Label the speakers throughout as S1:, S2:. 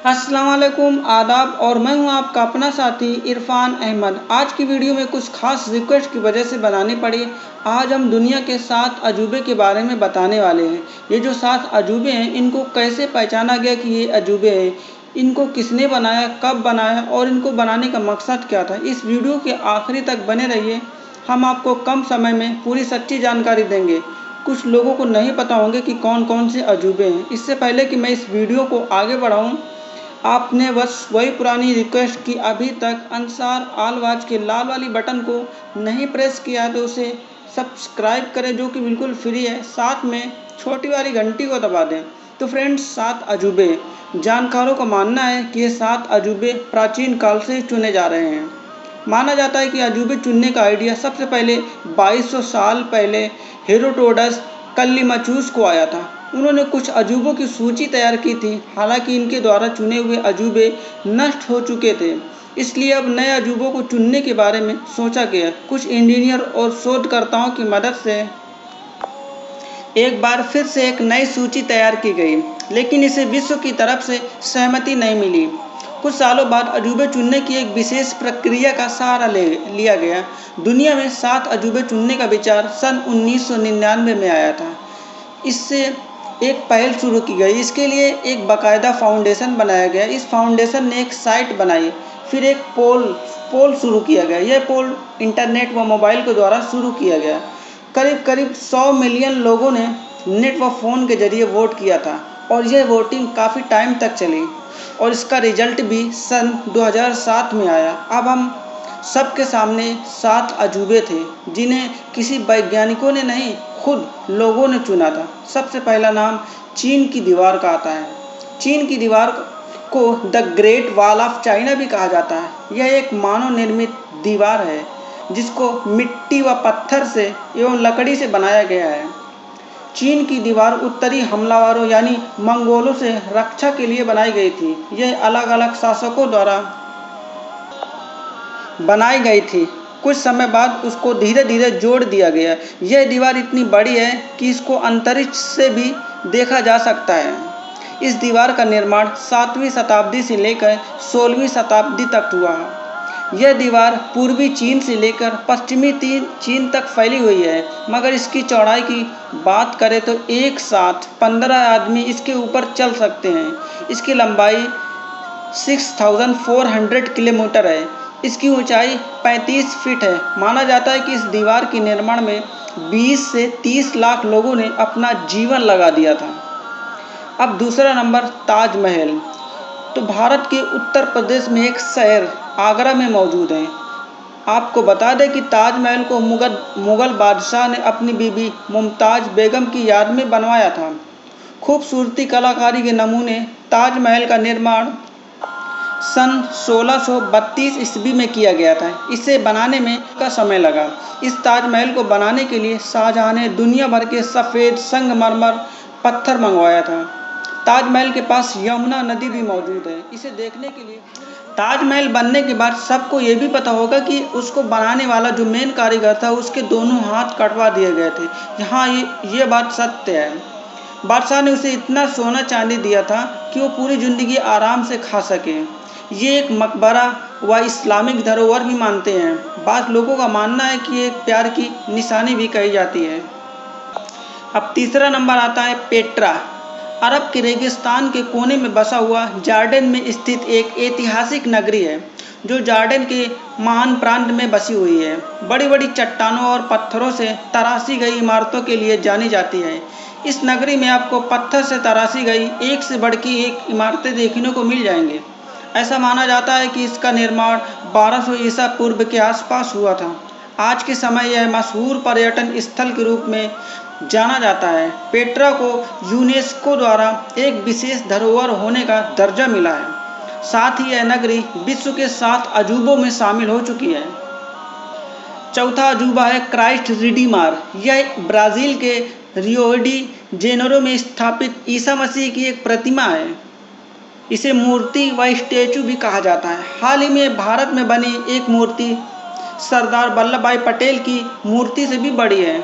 S1: अस्सलाम वालेकुम, आदाब। और मैं हूं आपका अपना साथी इरफान अहमद। आज की वीडियो में कुछ खास रिक्वेस्ट की वजह से बनानी पड़ी। आज हम दुनिया के 7 अजूबे के बारे में बताने वाले हैं। ये जो 7 अजूबे हैं, इनको कैसे पहचाना गया कि ये अजूबे हैं, इनको किसने बनाया, कब बनाया और इनको बनाने का मकसद क्या था। इस वीडियो के आखिरी तक बने रहिए। हम आपको कम समय में पूरी सच्ची जानकारी देंगे। कुछ लोगों को नहीं पता होंगे कि कौन कौन से अजूबे हैं। इससे पहले कि मैं इस वीडियो को आगे बढ़ाऊं, आपने बस वही पुरानी रिक्वेस्ट की अभी तक अंसार आल वाच के लाल वाली बटन को नहीं प्रेस किया तो उसे सब्सक्राइब करें, जो कि बिल्कुल फ्री है। साथ में छोटी वाली घंटी को दबा दें। तो फ्रेंड्स, 7 अजूबे। जानकारों का मानना है कि ये 7 अजूबे प्राचीन काल से चुने जा रहे हैं। माना जाता है कि अजूबे चुनने का आइडिया सबसे पहले 2200 साल पहले हेरोडोटस कल्लीमचूस को आया था। उन्होंने कुछ अजूबों की सूची तैयार की थी। हालांकि इनके द्वारा चुने हुए अजूबे नष्ट हो चुके थे, इसलिए अब नए अजूबों को चुनने के बारे में सोचा गया। कुछ इंजीनियर और शोधकर्ताओं की मदद से एक बार फिर से एक नई सूची तैयार की गई, लेकिन इसे विश्व की तरफ से सहमति नहीं मिली। कुछ सालों बाद अजूबे चुनने की एक विशेष प्रक्रिया का सहारा लिया गया। दुनिया में 7 अजूबे चुनने का विचार सन 1999 में आया था। इससे एक पहल शुरू की गई। इसके लिए एक बाकायदा फाउंडेशन बनाया गया। इस फाउंडेशन ने एक साइट बनाई, फिर एक पोल शुरू किया गया। यह पोल इंटरनेट व मोबाइल के द्वारा शुरू किया गया। करीब करीब 100 मिलियन लोगों ने नेट व फ़ोन के जरिए वोट किया था और यह वोटिंग काफ़ी टाइम तक चली और इसका रिजल्ट भी सन 2007 में आया। अब हम सबके सामने 7 अजूबे थे, जिन्हें किसी वैज्ञानिकों ने नहीं, खुद लोगों ने चुना था। सबसे पहला नाम चीन की दीवार का आता है। चीन की दीवार को the great wall of China भी कहा जाता है। यह एक मानव निर्मित दीवार है जिसको मिट्टी व पत्थर से एवं लकड़ी से बनाया गया है। चीन की दीवार उत्तरी हमलावरों यानी मंगोलों से रक्षा के लिए बनाई गई थी। यह अलग अलग शासकों द्वारा बनाई गई थी। कुछ समय बाद उसको धीरे धीरे जोड़ दिया गया। यह दीवार इतनी बड़ी है कि इसको अंतरिक्ष से भी देखा जा सकता है। इस दीवार का निर्माण 7वीं शताब्दी से लेकर 16वीं शताब्दी तक हुआ। यह दीवार पूर्वी चीन से लेकर पश्चिमी चीन तक फैली हुई है, मगर इसकी चौड़ाई की बात करें तो एक साथ 15 आदमी इसके ऊपर चल सकते हैं। इसकी लंबाई 6400 किलोमीटर है। इसकी ऊंचाई 35 फीट है। माना जाता है कि इस दीवार के निर्माण में 20 से 30 लाख लोगों ने अपना जीवन लगा दिया था। अब दूसरा नंबर, ताजमहल। तो भारत के उत्तर प्रदेश में एक शहर आगरा में मौजूद है। आपको बता दें कि ताजमहल को मुगल बादशाह ने अपनी बीबी मुमताज़ बेगम की याद में बनवाया था। खूबसूरती कलाकारी के नमूने ताजमहल का निर्माण सन 1632 ईस्वी में किया गया था। इसे बनाने में का समय लगा। इस ताजमहल को बनाने के लिए शाहजहां ने दुनिया भर के सफ़ेद संगमरमर पत्थर मंगवाया था। ताजमहल के पास यमुना नदी भी मौजूद है। इसे देखने के लिए ताजमहल बनने के बाद सबको ये भी पता होगा कि उसको बनाने वाला जो मेन कारीगर था, उसके दोनों हाथ कटवा दिए गए थे। यहाँ ये बात सत्य है। बादशाह ने उसे इतना सोना चांदी दिया था कि वो पूरी ज़िंदगी आराम से खा सके। ये एक मकबरा व इस्लामिक धरोहर भी मानते हैं। बाद लोगों का मानना है कि एक प्यार की निशानी भी कही जाती है। अब तीसरा नंबर आता है पेट्रा। अरब के रेगिस्तान के कोने में बसा हुआ जॉर्डन में स्थित एक ऐतिहासिक नगरी है, जो जॉर्डन के महान प्रांत में बसी हुई है। बड़ी बड़ी चट्टानों और पत्थरों से तराशी गई इमारतों के लिए जानी जाती है। इस नगरी में आपको पत्थर से तराशी गई एक से बढ़ के एक इमारतें देखने को मिल जाएंगे। ऐसा माना जाता है कि इसका निर्माण 1200 ईसा पूर्व के आसपास हुआ था। आज के समय यह मशहूर पर्यटन स्थल के रूप में जाना जाता है। पेट्रा को यूनेस्को द्वारा एक विशेष धरोहर होने का दर्जा मिला है। साथ ही यह नगरी विश्व के 7 अजूबों में शामिल हो चुकी है। चौथा अजूबा है क्राइस्ट रिडीमर। यह ब्राज़ील के रियो डी जेनेरो में स्थापित ईसा मसीह की एक प्रतिमा है। इसे मूर्ति व स्टैचू भी कहा जाता है। हाल ही में भारत में बनी एक मूर्ति सरदार वल्लभ भाई पटेल की मूर्ति से भी बड़ी है,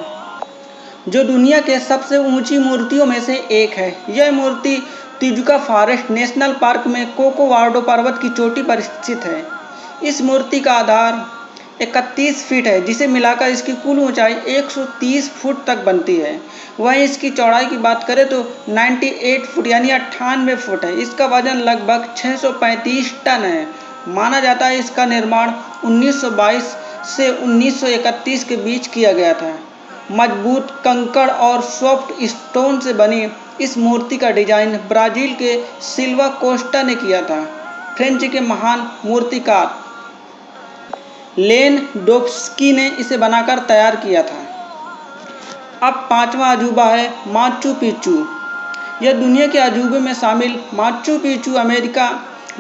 S1: जो दुनिया के सबसे ऊंची मूर्तियों में से एक है। यह मूर्ति तिजुका फॉरेस्ट नेशनल पार्क में कोकोवाडो पर्वत की चोटी पर स्थित है। इस मूर्ति का आधार 31 फीट है, जिसे मिलाकर इसकी कुल ऊंचाई 130 फुट तक बनती है। वहीं इसकी चौड़ाई की बात करें तो 98 फुट यानी 98 फुट है। इसका वजन लगभग 635 टन है। माना जाता है इसका निर्माण 1922 से 1931 के बीच किया गया था। मजबूत कंकड़ और सॉफ्ट स्टोन से बनी इस मूर्ति का डिजाइन ब्राजील के सिल्वा कोस्टा ने किया था। फ्रेंच के महान मूर्तिकार लेनडोव्स्की ने इसे बनाकर तैयार किया था। अब पांचवा अजूबा है माचू पिच्चू। यह दुनिया के अजूबे में शामिल माचू पिच्चू अमेरिका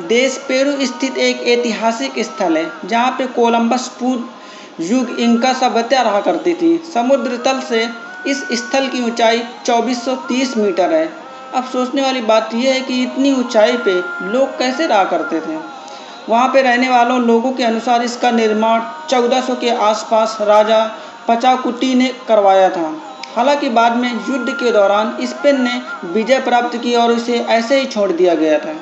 S1: देश पेरू स्थित एक ऐतिहासिक स्थल है, जहाँ पे कोलंबस पूर्व युग इंका सभ्यता रहा करती थी। समुद्र तल से इस स्थल की ऊंचाई 2430 मीटर है। अब सोचने वाली बात यह है कि इतनी ऊंचाई पे लोग कैसे रहा करते थे। वहाँ पे रहने वालों लोगों के अनुसार इसका निर्माण 1400 के आसपास राजा पचाकुटी ने करवाया था। हालांकि बाद में युद्ध के दौरान स्पेन ने विजय प्राप्त की और इसे ऐसे ही छोड़ दिया गया था,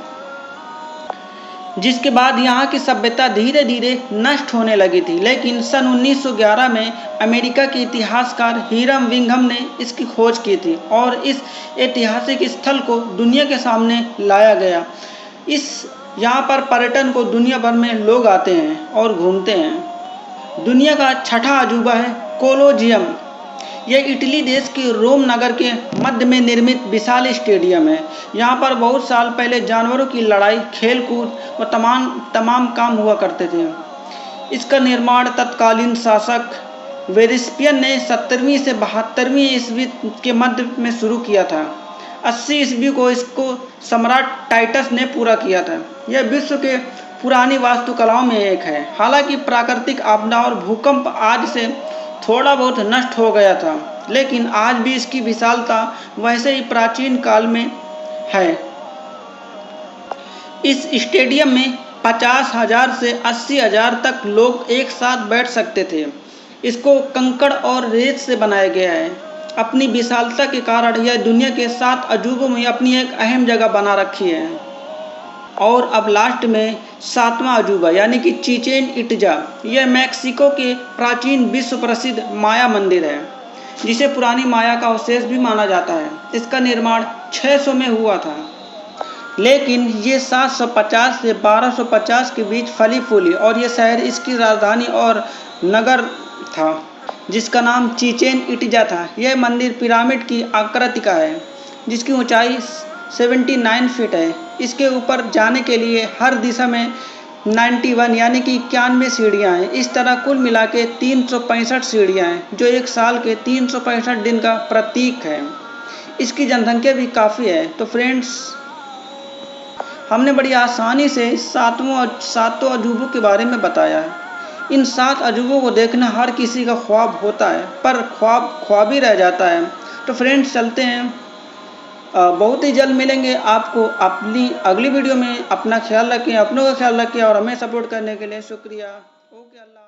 S1: जिसके बाद यहाँ की सभ्यता धीरे धीरे नष्ट होने लगी थी। लेकिन सन 1911 में अमेरिका के इतिहासकार हिरम विंघम ने इसकी खोज की थी और इस ऐतिहासिक स्थल को दुनिया के सामने लाया गया। यहाँ पर पर्यटन को दुनिया भर में लोग आते हैं और घूमते हैं। दुनिया का छठा अजूबा है कोलोजियम। यह इटली देश के रोम नगर के मध्य में निर्मित विशाल स्टेडियम है। यहाँ पर बहुत साल पहले जानवरों की लड़ाई, खेलकूद व तमाम काम हुआ करते थे। इसका निर्माण तत्कालीन शासक वेस्पियन ने 17वीं से 72वीं ईस्वी के मध्य में शुरू किया था। 80 ईस्वी को इसको सम्राट टाइटस ने पूरा किया था। यह विश्व के पुरानी वास्तुकलाओं में एक है। हालांकि प्राकृतिक आपदा और भूकंप आज से थोड़ा बहुत नष्ट हो गया था, लेकिन आज भी इसकी विशालता वैसे ही प्राचीन काल में है। इस स्टेडियम में 50,000 से 80,000 तक लोग एक साथ बैठ सकते थे। इसको कंकड़ और रेत से बनाया गया है। अपनी विशालता के कारण यह दुनिया के 7 अजूबों में अपनी एक अहम जगह बना रखी है। और अब लास्ट में 7वां अजूबा यानी कि चिचेन इट्जा। यह मैक्सिको के प्राचीन विश्व प्रसिद्ध माया मंदिर है, जिसे पुरानी माया का अवशेष भी माना जाता है। इसका निर्माण 600 में हुआ था, लेकिन ये 750 से 1250 के बीच फली फूली और ये शहर इसकी राजधानी और नगर था, जिसका नाम चिचेन इट्जा था। यह मंदिर पिरामिड की आकृति का है, जिसकी ऊंचाई 79 फीट है। इसके ऊपर जाने के लिए हर दिशा में 91 यानी कि 91 सीढ़ियाँ हैं। इस तरह कुल मिला के 365 सीढ़ियाँ हैं, जो एक साल के 365 दिन का प्रतीक है। इसकी जनसंख्या भी काफ़ी है। तो फ्रेंड्स, हमने बड़ी आसानी से सातों अजूबों के बारे में बताया है। इन 7 अजूबों को देखना हर किसी का ख्वाब होता है, पर ख्वाब ही रह जाता है। तो फ्रेंड्स, चलते हैं। बहुत ही जल्द मिलेंगे आपको अपनी अगली वीडियो में। अपना ख्याल रखें, अपनों का ख्याल रखें और हमें सपोर्ट करने के लिए शुक्रिया। ओके, अल्लाह।